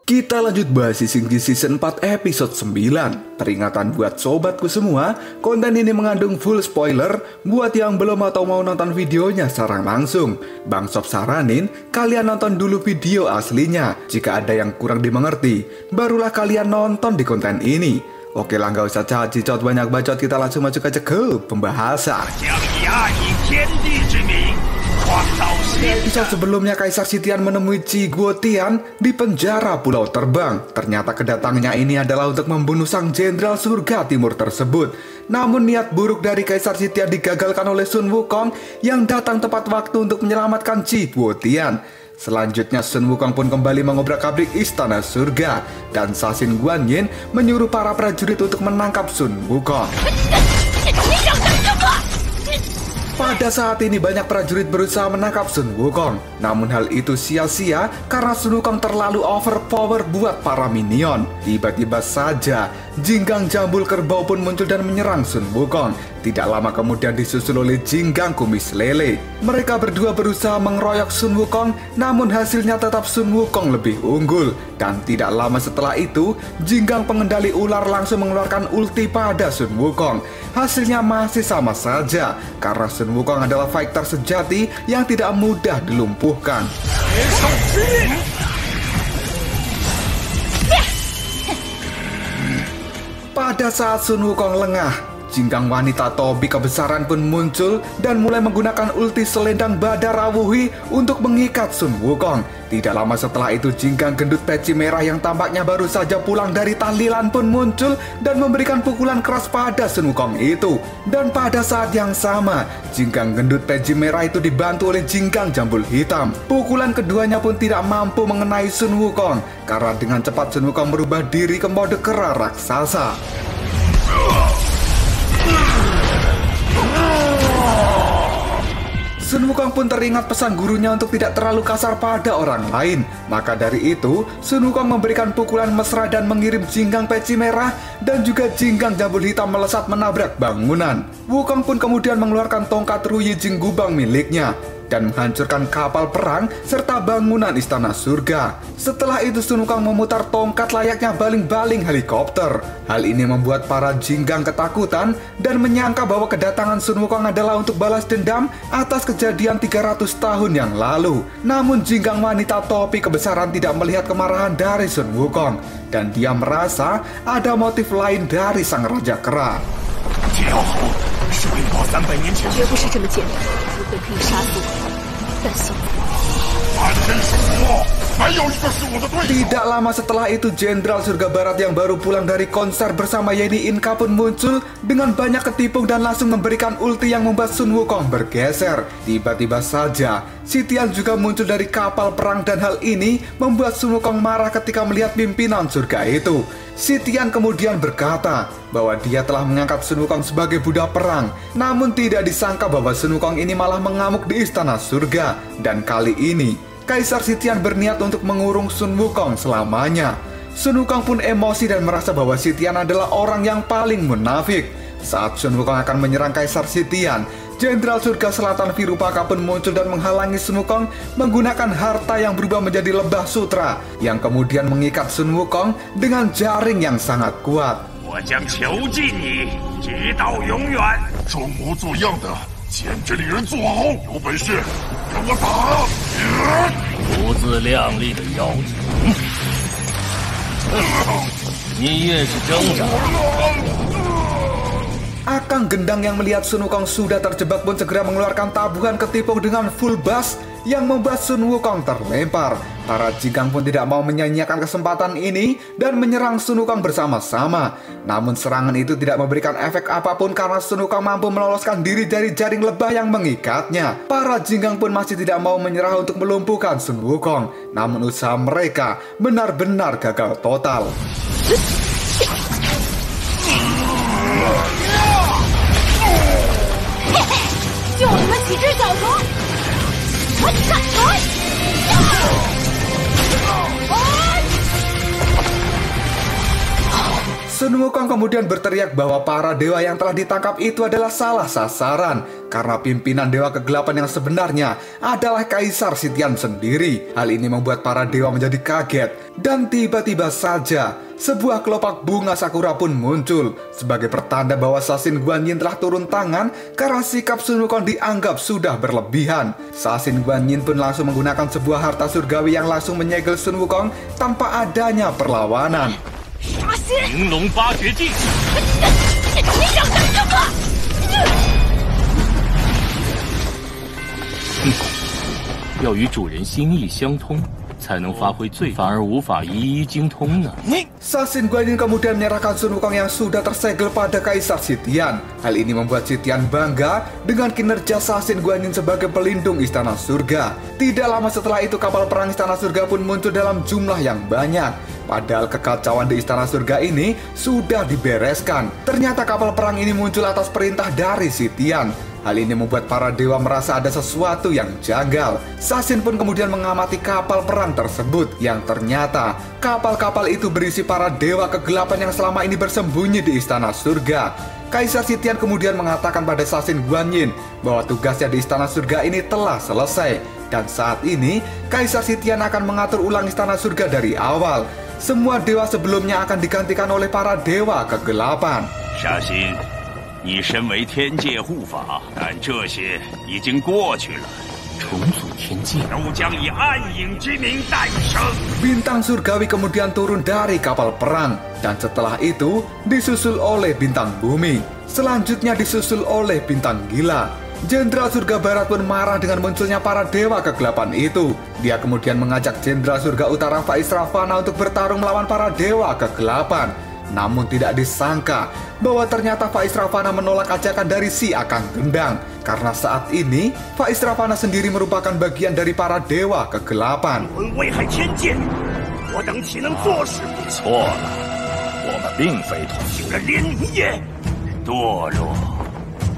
Kita lanjut bahas Sisinggi Season 4 episode 9. Peringatan buat sobatku semua, konten ini mengandung full spoiler. Buat yang belum atau mau nonton videonya secara langsung, Bang Sob saranin kalian nonton dulu video aslinya. Jika ada yang kurang dimengerti, barulah kalian nonton di konten ini. Oke lah, nggak usah cacicot banyak bacot, kita langsung masuk aja ke pembahasan. Episode sebelumnya Kaisar Sitian menemui Chi Guotian di penjara Pulau Terbang. Ternyata kedatangannya ini adalah untuk membunuh sang Jenderal Surga Timur tersebut. Namun niat buruk dari Kaisar Sitian digagalkan oleh Sun Wukong yang datang tepat waktu untuk menyelamatkan Chi Guotian. Selanjutnya Sun Wukong pun kembali mengobrak-abrik istana surga, dan Sasin Guanyin menyuruh para prajurit untuk menangkap Sun Wukong. Pada saat ini banyak prajurit berusaha menangkap Sun Wukong, namun hal itu sia-sia karena Sun Wukong terlalu overpower buat para minion. Tiba-tiba saja Jinggang Jambul Kerbau pun muncul dan menyerang Sun Wukong. Tidak lama kemudian disusul oleh Jinggang Kumis Lele. Mereka berdua berusaha mengeroyok Sun Wukong, namun hasilnya tetap Sun Wukong lebih unggul. Dan tidak lama setelah itu, Jinggang Pengendali Ular langsung mengeluarkan ulti pada Sun Wukong. Hasilnya masih sama saja, karena Sun Wukong adalah fighter sejati yang tidak mudah dilumpuhkan. Pada saat Sun Wukong lengah, Jinggang Wanita Tobi Kebesaran pun muncul dan mulai menggunakan ulti selendang Badara Wuhi untuk mengikat Sun Wukong. Tidak lama setelah itu Jinggang Gendut Peci Merah yang tampaknya baru saja pulang dari tahlilan pun muncul dan memberikan pukulan keras pada Sun Wukong itu. Dan pada saat yang sama, Jinggang Gendut Peci Merah itu dibantu oleh Jinggang Jambul Hitam. Pukulan keduanya pun tidak mampu mengenai Sun Wukong, karena dengan cepat Sun Wukong merubah diri ke mode kera raksasa. Sun Wukong pun teringat pesan gurunya untuk tidak terlalu kasar pada orang lain. Maka dari itu, Sun Wukong memberikan pukulan mesra dan mengirim Jinggang Peci Merah dan juga Jinggang Jambul Hitam melesat menabrak bangunan. Wukong pun kemudian mengeluarkan tongkat Ruyi Jing Gubang miliknya dan menghancurkan kapal perang serta bangunan istana surga. Setelah itu Sun Wukong memutar tongkat layaknya baling-baling helikopter. Hal ini membuat para Jinggang ketakutan dan menyangka bahwa kedatangan Sun Wukong adalah untuk balas dendam atas kejadian 300 tahun yang lalu. Namun Jinggang Wanita Topi Kebesaran tidak melihat kemarahan dari Sun Wukong, dan dia merasa ada motif lain dari sang Raja Kera. 是为报300年前，绝不是这么简单，不会可以杀死我，但宋Tidak lama setelah itu, Jenderal Surga Barat yang baru pulang dari konser bersama Yeni Inka pun muncul dengan banyak ketipu dan langsung memberikan ulti yang membuat Sun Wukong bergeser. Tiba-tiba saja, Sitian juga muncul dari kapal perang dan hal ini membuat Sun Wukong marah ketika melihat pimpinan surga itu. Sitian kemudian berkata bahwa dia telah mengangkat Sun Wukong sebagai budak perang. Namun tidak disangka bahwa Sun Wukong ini malah mengamuk di istana surga. Dan kali ini, Kaisar Sitian berniat untuk mengurung Sun Wukong selamanya. Sun Wukong pun emosi dan merasa bahwa Sitian adalah orang yang paling munafik. Saat Sun Wukong akan menyerang Kaisar Sitian, Jenderal Surga Selatan Virupaka pun muncul dan menghalangi Sun Wukong menggunakan harta yang berubah menjadi lebah sutra, yang kemudian mengikat Sun Wukong dengan jaring yang sangat kuat. 见这里人做好，有本事跟我打！不自量力的妖精，你越是挣扎。 Akang Gendang yang melihat Sun Wukong sudah terjebak pun segera mengeluarkan tabuhan ketipung dengan full bass yang membuat Sun Wukong terlempar. Para Jinggang pun tidak mau menyia-nyiakan kesempatan ini dan menyerang Sun Wukong bersama-sama. Namun serangan itu tidak memberikan efek apapun karena Sun Wukong mampu meloloskan diri dari jaring lebah yang mengikatnya. Para Jinggang pun masih tidak mau menyerah untuk melumpuhkan Sun Wukong. Namun usaha mereka benar-benar gagal total. Sun Wukong kemudian berteriak bahwa para dewa yang telah ditangkap itu adalah salah sasaran karena pimpinan dewa kegelapan yang sebenarnya adalah Kaisar Sitian sendiri. Hal ini membuat para dewa menjadi kaget dan tiba-tiba saja sebuah kelopak bunga sakura pun muncul sebagai pertanda bahwa Sasin Guanyin telah turun tangan karena sikap Sun Wukong dianggap sudah berlebihan. Sasin Guanyin pun langsung menggunakan sebuah harta surgawi yang langsung menyegel Sun Wukong tanpa adanya perlawanan. 玲珑八绝技，你想干什么？要与主人心意相通，才能发挥最，反而无法一一精通呢。 Sasin Guanyin kemudian menyerahkan Sun Wukong yang sudah tersegel pada Kaisar Sitian. Hal ini membuat Sitian bangga dengan kinerja Sasin Guanyin sebagai pelindung Istana Surga. Tidak lama setelah itu kapal perang Istana Surga pun muncul dalam jumlah yang banyak. Padahal kekacauan di Istana Surga ini sudah dibereskan. Ternyata kapal perang ini muncul atas perintah dari Sitian. Hal ini membuat para dewa merasa ada sesuatu yang janggal. Sasin pun kemudian mengamati kapal perang tersebut, yang ternyata kapal-kapal itu berisi para dewa kegelapan yang selama ini bersembunyi di Istana Surga. Kaisar Sitian kemudian mengatakan pada Sasin Guanyin bahwa tugasnya di Istana Surga ini telah selesai. Dan saat ini Kaisar Sitian akan mengatur ulang Istana Surga dari awal. Semua dewa sebelumnya akan digantikan oleh para dewa kegelapan. 沙欣，你身为天界护法，但这些已经过去了。重组天界，吾将以暗影之名诞生。 Bintang surgawi kemudian turun dari kapal perang, dan setelah itu disusul oleh bintang bumi. Selanjutnya disusul oleh bintang gila. Jenderal Surga Barat pun marah dengan munculnya para dewa kegelapan itu. Dia kemudian mengajak Jenderal Surga Utara Faiz Ravana untuk bertarung melawan para dewa kegelapan. Namun tidak disangka bahwa ternyata Faiz Ravana menolak ajakan dari si Akang Gendang. Karena saat ini Faiz Ravana sendiri merupakan bagian dari para dewa kegelapan. 危害天界，我等岂能坐视不理？错了，我们并非同行的连你也堕落。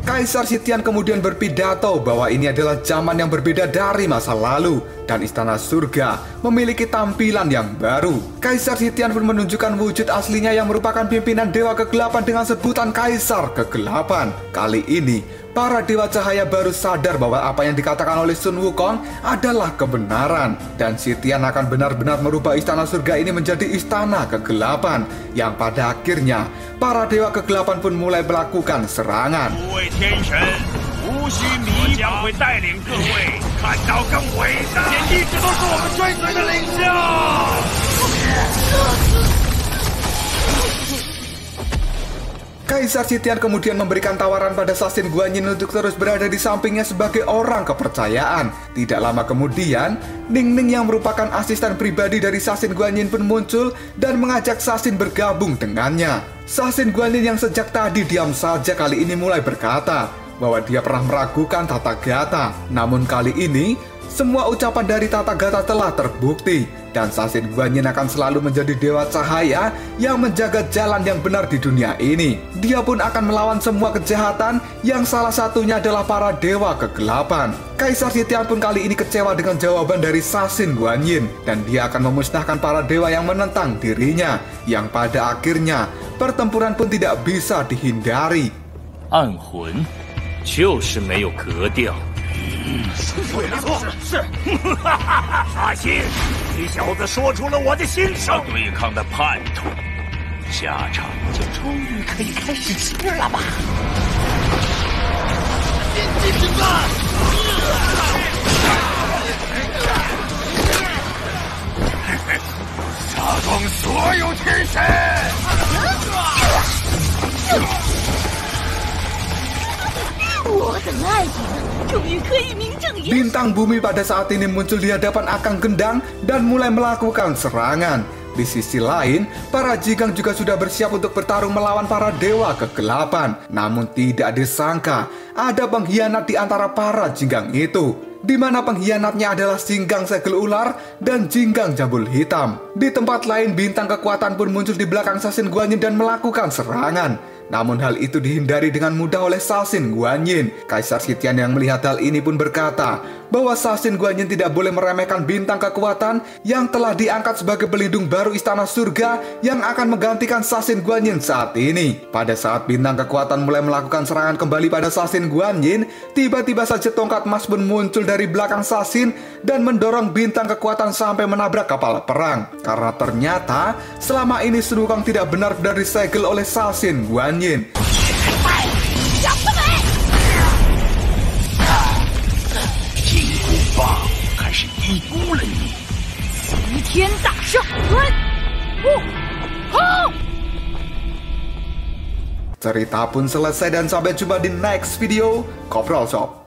Kaisar Sitian kemudian berpidato bahwa ini adalah zaman yang berbeda dari masa lalu dan Istana Surga memiliki tampilan yang baru. Kaisar Sitian pun menunjukkan wujud aslinya yang merupakan pimpinan Dewa Kegelapan dengan sebutan Kaisar Kegelapan. Kali ini, para Dewa Cahaya baru sadar bahwa apa yang dikatakan oleh Sun Wukong adalah kebenaran. Dan Sitian akan benar-benar merubah Istana Surga ini menjadi Istana Kegelapan. Yang pada akhirnya, para Dewa Kegelapan pun mulai melakukan serangan. 诸位天神，无需迷，我将会带领各位看到更伟大。一直都是我们追随的领袖。 Kaisar Sitian kemudian memberikan tawaran pada Sasin Guanyin untuk terus berada di sampingnya sebagai orang kepercayaan. Tidak lama kemudian, Ning Ning yang merupakan asisten pribadi dari Sasin Guanyin pun muncul dan mengajak Sasin bergabung dengannya. Sasin Guanyin yang sejak tadi diam saja kali ini mulai berkata bahwa dia pernah meragukan Tathagata. Namun kali ini, semua ucapan dari Tathagata telah terbukti. Dan Sasin Guanyin akan selalu menjadi dewa cahaya yang menjaga jalan yang benar di dunia ini. Dia pun akan melawan semua kejahatan yang salah satunya adalah para dewa kegelapan. Kaisar Sitian pun kali ini kecewa dengan jawaban dari Sasin Guanyin. Dan dia akan memusnahkan para dewa yang menentang dirinya. Yang pada akhirnya, pertempuran pun tidak bisa dihindari. 暗魂就是没有格调。 没错，是。沙欣，你小子说出了我的心声。对抗的叛徒，下场就终于可以开始吃了吧？进击平安！杀光所有天神！ 我的爱人终于可以名正言顺。 Bintang bumi pada saat ini muncul di hadapan Akang Gendang dan mulai melakukan serangan. Di sisi lain, para Jiggang juga sudah bersiap untuk bertarung melawan para dewa kegelapan. Namun tidak disangka, ada pengkhianat di antara para Jiggang itu. Di mana pengkhianatnya adalah Jinggang Segel Ular dan Jinggang Jambul Hitam. Di tempat lain, bintang kekuatan pun muncul di belakang Sasin Guanyin dan melakukan serangan. Namun hal itu dihindari dengan mudah oleh Sasin Guanyin. Kaisar Sitian yang melihat hal ini pun berkata bahwa Sasin Guanyin tidak boleh meremehkan bintang kekuatan yang telah diangkat sebagai pelindung baru istana surga yang akan menggantikan Sasin Guanyin saat ini. Pada saat bintang kekuatan mulai melakukan serangan kembali pada Sasin Guanyin, tiba-tiba saja tongkat emas pun muncul dari belakang Sasin dan mendorong bintang kekuatan sampai menabrak kapal perang. Karena ternyata selama ini Sun Wukong tidak benar-benar disegel oleh Sasin Guanyin. Cerita pun selesai dan sampai jumpa di next video Kopral Shop.